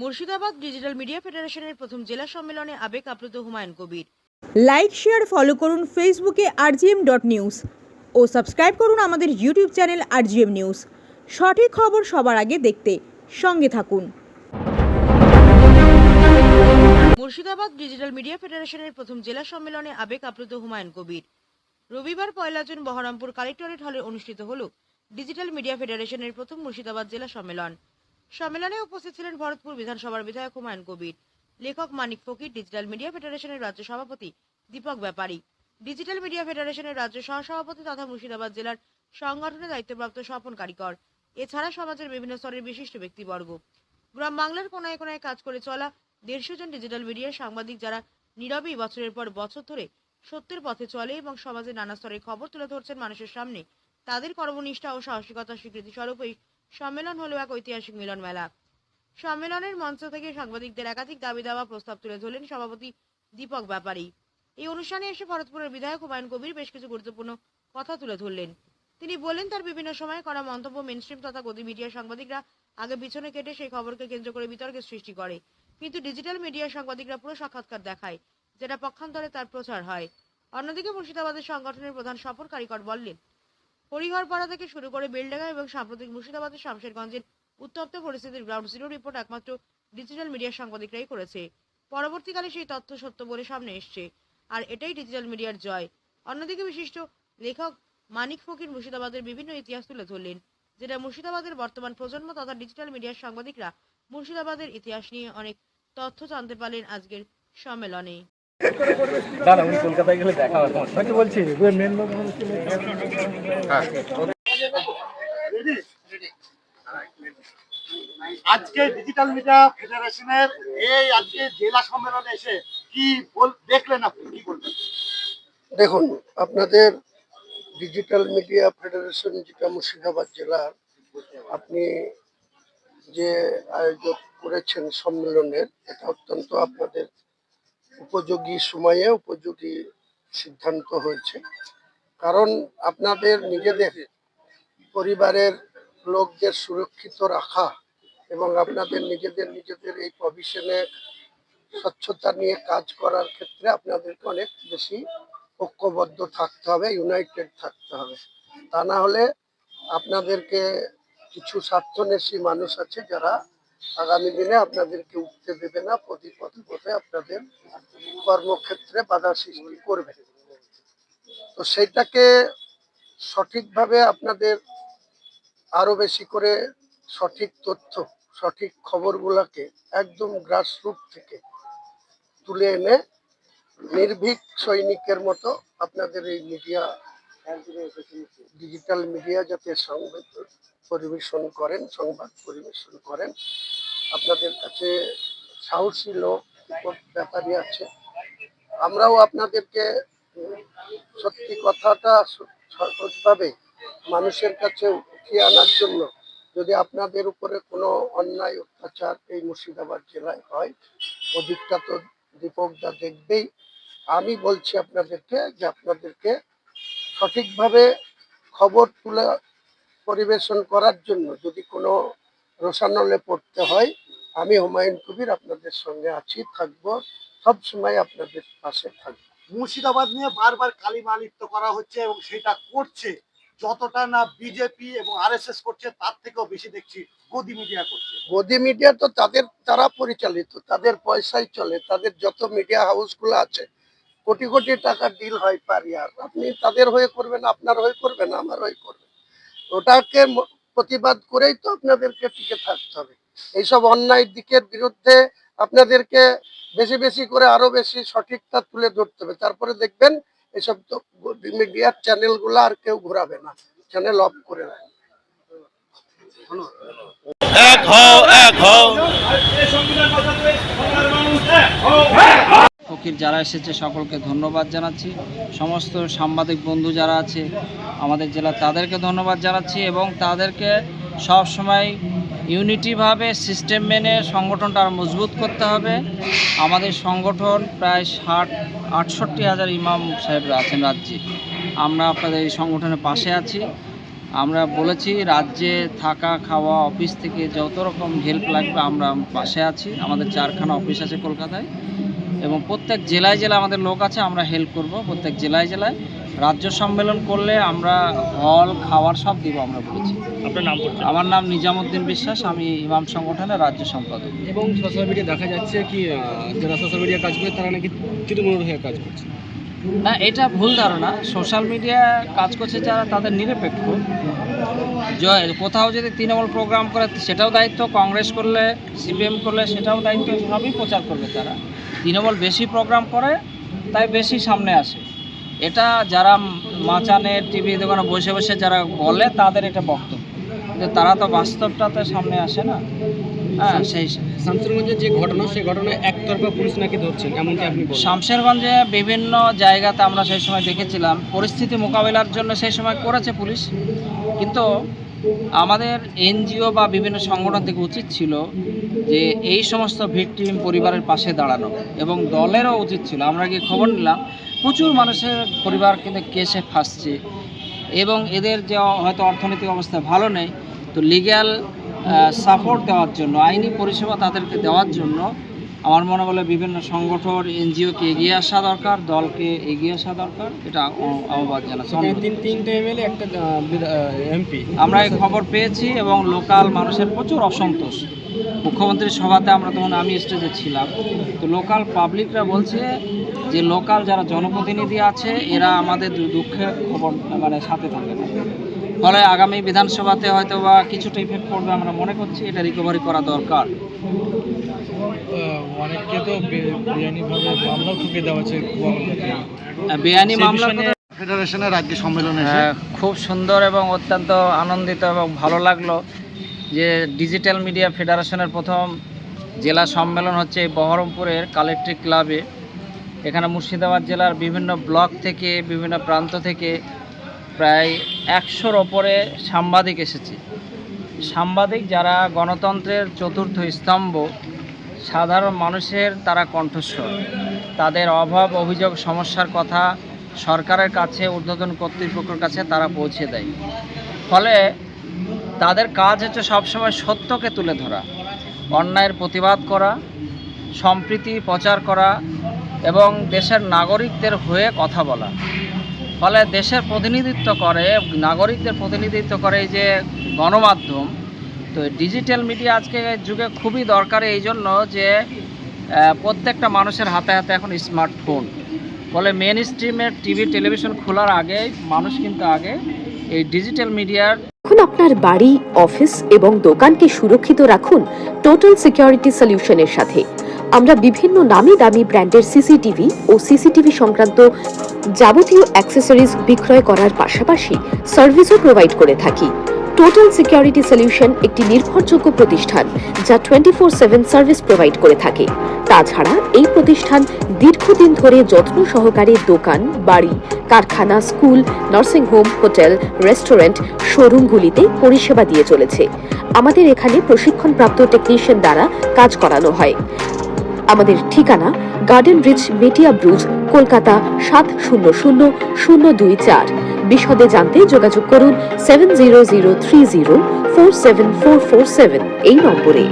Murshidabad digital media ফেডারেশনের প্রথম জেলা সম্মেলনে আবেগ আপ্লুত Humayun Kabir. Like share follow করুন ফেসবুকে rgm.news ও সাবস্ক্রাইব করুন আমাদের ইউটিউব চ্যানেল rgm নিউজ। সঠিক খবর সবার আগে দেখতে সঙ্গে থাকুন। মুর্শিদাবাদ ডিজিটাল মিডিয়া ফেডারেশনের প্রথম জেলা সম্মেলনে আবেগ আপ্লুত হুমায়ুন কবির। রবিবার 1 জুন বহরমপুর কালেক্টরেট হলে অনুষ্ঠিত হল ডিজিটাল মিডিয়া ফেডারেশনের প্রথম মুর্শিদাবাদ জেলা সম্মেলন। সম্মেলনে উপস্থিত ছিলেন ভরতপুর বিধানসভার বিধায়ক হুমায়ুন কবির, লেখক মানিক ফকির, ডিজিটাল মিডিয়া ফেডারেশনের রাজ্য সভাপতি দীপক ব্যাপারী, ডিজিটাল মিডিয়া ফেডারেশনের রাজ্য সহসভাপতি তথা মুর্শিদাবাদ জেলার সংগঠনের দায়িত্বপ্রাপ্ত স্বপন কারিকর, এছাড়া সমাজের বিভিন্ন স্তরের বিশিষ্ট ব্যক্তিবর্গ। গ্রাম বাংলার কোনায় কোনায় কাজ করে চলা 150 জন ডিজিটাল মিডিয়ার সাংবাদিক যারা নীরবেই বছরের পর বছর ধরে সত্যের পথে চলে এবং সমাজের নানা স্তরের খবর তুলে ধরছেন মানুষের সামনে, তাদের কর্মনিষ্ঠা ও সাহসিকতার স্বীকৃতি স্বরূপ এই সম্মেলন হলো এক ঐতিহাসিক মিলন মেলা। সম্মেলনের মঞ্চ থেকে সাংবাদিকদের একাধিক দাবি দাওয়া প্রস্তাব তুলে ধরলেন সভাপতি দীপক ব্যাপারী। এই অনুষ্ঠানে এসে ভরতপুরের বিধায়ক হুমায়ুন কবির বেশ কিছু গুরুত্বপূর্ণ কথা তুলে ধরলেন। তিনি বলেন, তার বিভিন্ন সময়ে করা মন্তব্য মেইনস্ট্রিম তথা গদি মিডিয়ার সাংবাদিকরা আগে পিছনে কেটে সেই খবরকে কেন্দ্র করে বিতর্কের সৃষ্টি করে, কিন্তু ডিজিটাল মিডিয়ার সাংবাদিকরা পুরো সাক্ষাৎকার দেখায়, যেটা পক্ষান্তরে তার প্রচার হয়। অন্যদিকে মুর্শিদাবাদের সংগঠনের প্রধান স্বপন কারিকর বললেন, হরিহরপাড়া থেকে শুরু করে বেলডাঙ্গা এবং সাম্প্রতিক মুর্শিদাবাদের শামশেরগঞ্জের উত্তপ্ত পরিস্থিতির গ্রাউন্ড জিরো রিপোর্ট একমাত্র ডিজিটাল মিডিয়ার সাংবাদিকরাই করেছে। পরবর্তীকালে সেই তথ্য সত্য বলে সামনে এসছে, আর এটাই ডিজিটাল মিডিয়ার জয়। অন্যদিকে বিশিষ্ট লেখক মানিক ফকির মুর্শিদাবাদের বিভিন্ন ইতিহাস তুলে ধরলেন, যেটা মুর্শিদাবাদের বর্তমান প্রজন্ম তথা ডিজিটাল মিডিয়ার সাংবাদিকরা মুর্শিদাবাদের ইতিহাস নিয়ে অনেক তথ্য জানতে পারলেন আজকের সম্মেলনে। আজকে ডিজিটাল মিডিয়া ফেডারেশনের এই আজকে জেলা সম্মেলনে এসে কি দেখলেন, আপনি কি বলবেন? দেখুন, আপনাদের ডিজিটাল মিডিয়া ফেডারেশন যেটা মুর্শিদাবাদ জেলার, আপনি যে আয়োজন করেছেন সম্মেলনের, এটা অত্যন্ত আপনাদের উপযোগী সময়ে উপযোগী সিদ্ধান্ত হয়েছে। কারণ আপনাদের নিজেদের পরিবারের লোকদের সুরক্ষিত রাখা এবং আপনাদের নিজেদের এই প্রভিশনে স্বচ্ছতা নিয়ে কাজ করার ক্ষেত্রে আপনাদেরকে অনেক বেশি ঐক্যবদ্ধ থাকতে হবে, ইউনাইটেড থাকতে হবে। তা না হলে আপনাদেরকে কিছু স্বার্থন্বেষী মানুষ আছে যারা আগামী দিনে আপনাদেরকে উঠতে দেবে না, পথে আপনাদের কর্মক্ষেত্রে বাধা সৃষ্টি করবে। তো সেইটাকে সঠিকভাবে আপনাদের আরো বেশি করে সঠিক তথ্য, সঠিক খবরগুলোকে একদম গ্রাসরুট থেকে তুলে এনে নির্ভীক সৈনিকের মতো আপনাদের এই মিডিয়া, ডিজিটাল মিডিয়া যাতে সংবাদ পরিবেশন করেন, আপনাদের কাছে সাহসী লোক ব্যাপারী আছে। আমরাও আপনাদেরকে সত্যি কথাটা সহজভাবে মানুষের কাছে উঠিয়ে আনার জন্য, যদি আপনাদের উপরে কোনো অন্যায় অত্যাচার এই মুর্শিদাবাদ জেলায় হয়, ওদিকটা তো দীপকদা দেখবেই। আমি বলছি আপনাদেরকে যে আপনাদেরকে সঠিকভাবে খবর তুলে পরিবেশন করার জন্য যদি কোনো রোষানলে পড়তে হয়, আমি হুমায়ুন কবির আপনাদের সঙ্গে আছি, থাকবো, সবসময় আপনাদের পাশে থাকবো। মুর্শিদাবাদ নিয়ে বারবার কালিমালিপ্ত করা হচ্ছে এবং সেটা করছে যতটা না বিজেপি এবং আরএসএস করছে, তার থেকেও বেশি দেখছি গদি মিডিয়া করছে। গদি মিডিয়া তো তারা পরিচালিত, তাদের পয়সায় চলে, তাদের যত মিডিয়া হাউসগুলো আছে কোটি কোটি টাকার ডিল হয় পার ইয়ার। আপনি তাদের হয়ে করবেন, আপনার হয়ে করবেন, আমার হয়ে করবেন, ওটাকে প্রতিবাদ করেই তো আপনাদেরকে টিকে থাকতে হবে। এইসব অন্যায় দিকের বিরুদ্ধে আপনাদেরকে বেশি বেশি করে আরো বেশি সঠিকতা তুলে ধরতে হবে। তারপরে দেখবেন এসব তো মিডিয়ার চ্যানেলগুলো আর কেউ ঘোরাবে না, চ্যানেল অফ করে রাখবে। ফকির যারা এসেছে সকলকে ধন্যবাদ জানাচ্ছি, সমস্ত সাংবাদিক বন্ধু যারা আছে আমাদের জেলা তাদেরকে ধন্যবাদ জানাচ্ছি এবং তাদেরকে সব সময় ইউনিটিভাবে সিস্টেম মেনে সংগঠনটা আরও মজবুত করতে হবে। আমাদের সংগঠন প্রায় 68 হাজার ইমাম সাহেবরা আছেন রাজ্যে, আমরা আপনাদের এই সংগঠনের পাশে আছি। আমরা বলেছি রাজ্যে থাকা খাওয়া অফিস থেকে যত রকম হেল্প লাগবে আমরা পাশে আছি। আমাদের 4খানা অফিস আছে কলকাতায় এবং প্রত্যেক জেলায় জেলায় আমাদের লোক আছে, আমরা হেল্প করব প্রত্যেক জেলায় জেলায়। রাজ্য সম্মেলন করলে আমরা হল খাওয়ার সব দিব আমরা বলেছি। আপনার নাম পরিচয়? আমার নাম নিজামুদ্দিন বিশ্বাস, আমি ইমাম সংগঠনের রাজ্য সম্পাদক। এবং সোশ্যাল মিডিয়া দেখা যাচ্ছে কি যারা সোশ্যাল মিডিয়া কাজ করে তারা নাকি তৃণমূলের হয়ে কাজ করছে। না, এটা ভুল ধারণা। সোশ্যাল মিডিয়া কাজ করছে যারা তাদের নিরপেক্ষ। কোথাও যদি তৃণমূল প্রোগ্রাম করে সেটাও দায়িত্ব, কংগ্রেস করলে সিপিএম করলে সেটাও দায়িত্ব, সবই প্রচার করবে তারা। তৃণমূল বেশি প্রোগ্রাম করে তাই বেশি সামনে আসে। এটা যারা মাচানে টিভি দোকানে বসে বসে যারা বলে তাদের এটা বক্তব্য, কিন্তু তারা তো বাস্তবটাতে সামনে আসে না। হ্যাঁ, সেই শামশেরগঞ্জের যে ঘটনা সেই ঘটনায় একতরফা পুলিশ নাকি ধরছেন, এমনকি আপনি বলছেন। শামশেরগঞ্জে বিভিন্ন জায়গাতে আমরা সেই সময় দেখেছিলাম, পরিস্থিতি মোকাবিলার জন্য সেই সময় করেছে পুলিশ, কিন্তু আমাদের এনজিও বা বিভিন্ন সংগঠন থেকে উচিত ছিল যে এই সমস্ত ভিকটিম পরিবারের পাশে দাঁড়ানো, এবং দলেরও উচিত ছিল। আমরা গিয়ে খবর নিলাম প্রচুর মানুষের পরিবার কিন্তু কেসে ফাঁসছে, এবং এদের যে হয়তো অর্থনৈতিক অবস্থা ভালো নেই, তো লিগ্যাল সাপোর্ট দেওয়ার জন্য, আইনি পরিষেবা তাদেরকে দেওয়ার জন্য আমার মনে বলে বিভিন্ন সংগঠন এনজিওকে এগিয়ে আসা দরকার, দলকে এগিয়ে আসা দরকার। এটা আহ্বান জানাচ্ছি। তিনটে এমএলএ একটা এমপি আমরা এই খবর পেয়েছি এবং লোকাল মানুষের প্রচুর অসন্তোষ। মুখ্যমন্ত্রীর সভাতে আমরা তখন আমি স্টেজে ছিলাম, তো লোকাল পাবলিকরা বলছে যে লোকাল যারা জনপ্রতিনিধি আছে এরা আমাদের দুঃখের খবর মানে সাথে থাকে না, ফলে আগামী বিধানসভাতে হয়তো বা কিছুটা ইফেক্ট পড়বে আমরা মনে করছি। এটা রিকভারি করা দরকার। অনেককে তো বেআইনিভাবে মামলাও ঠুকে দেওয়া হচ্ছে। বেআইনি মামলা ফেডারেশনের রাজ্য সম্মেলনে খুব সুন্দর এবং অত্যন্ত আনন্দিত এবং ভালো লাগলো যে ডিজিটাল মিডিয়া ফেডারেশনের প্রথম জেলা সম্মেলন হচ্ছে এই বহরমপুরের কালেক্ট্রিক ক্লাবে। এখানে মুর্শিদাবাদ জেলার বিভিন্ন ব্লক থেকে বিভিন্ন প্রান্ত থেকে প্রায় 100-র ওপরে সাংবাদিক এসেছে। সাংবাদিক যারা গণতন্ত্রের চতুর্থ স্তম্ভ, সাধারণ মানুষের তারা কণ্ঠস্বর, তাদের অভাব অভিযোগ সমস্যার কথা সরকারের কাছে, ঊর্ধ্বতন কর্তৃপক্ষের কাছে তারা পৌঁছে দেয়। ফলে তাদের কাজ হচ্ছে সবসময় সত্যকে তুলে ধরা, অন্যায়ের প্রতিবাদ করা, সম্প্রীতি প্রচার করা এবং দেশের নাগরিকদের হয়ে কথা বলা। ফলে দেশের প্রতিনিধিত্ব করে, নাগরিকদের প্রতিনিধিত্ব করে এই যে গণমাধ্যম। তো ডিজিটাল মিডিয়া আজকে যুগে খুবই দরকার, এই জন্য যে প্রত্যেকটা মানুষের হাতে হাতে এখন স্মার্টফোন। ফলে মেন স্ট্রিমের টিভি টেলিভিশন খোলার আগে মানুষ কিন্তু আগে এই ডিজিটাল মিডিয়ার। এখন আপনার বাড়ি, অফিস এবং দোকানকে সুরক্ষিত রাখুন টোটাল সিকিউরিটি সলিউশনের সাথে। আমরা বিভিন্ন নামি দামি ব্র্যান্ডের সিসিটিভি ও সিসিটিভি সংক্রান্ত যাবতীয় অ্যাক্সেসরিজ বিক্রয় করার পাশাপাশি সার্ভিসও প্রোভাইড করে থাকি। টোটাল সিকিউরিটি সলিউশন একটি নির্ভরযোগ্য প্রতিষ্ঠান যা 24/7 সার্ভিস প্রোভাইড করে থাকে। তাছাড়া এই প্রতিষ্ঠান দীর্ঘদিন ধরে যত্ন সহকারে দোকান, বাড়ি, কারখানা, school, nursing home, hotel, restaurant, শোরুমগুলিতে পরিষেবা দিয়ে চলেছে। আমাদের এখানে প্রশিক্ষণপ্রাপ্ত টেকনিশিয়ান দ্বারা কাজ করানো হয়। আমাদের ঠিকানা গার্ডেন রিচ, মেটিয়া ব্রুজ, কলকাতা 700024। বিশদে জানতে যোগাযোগ করুন 7003047447 এই নম্বরে।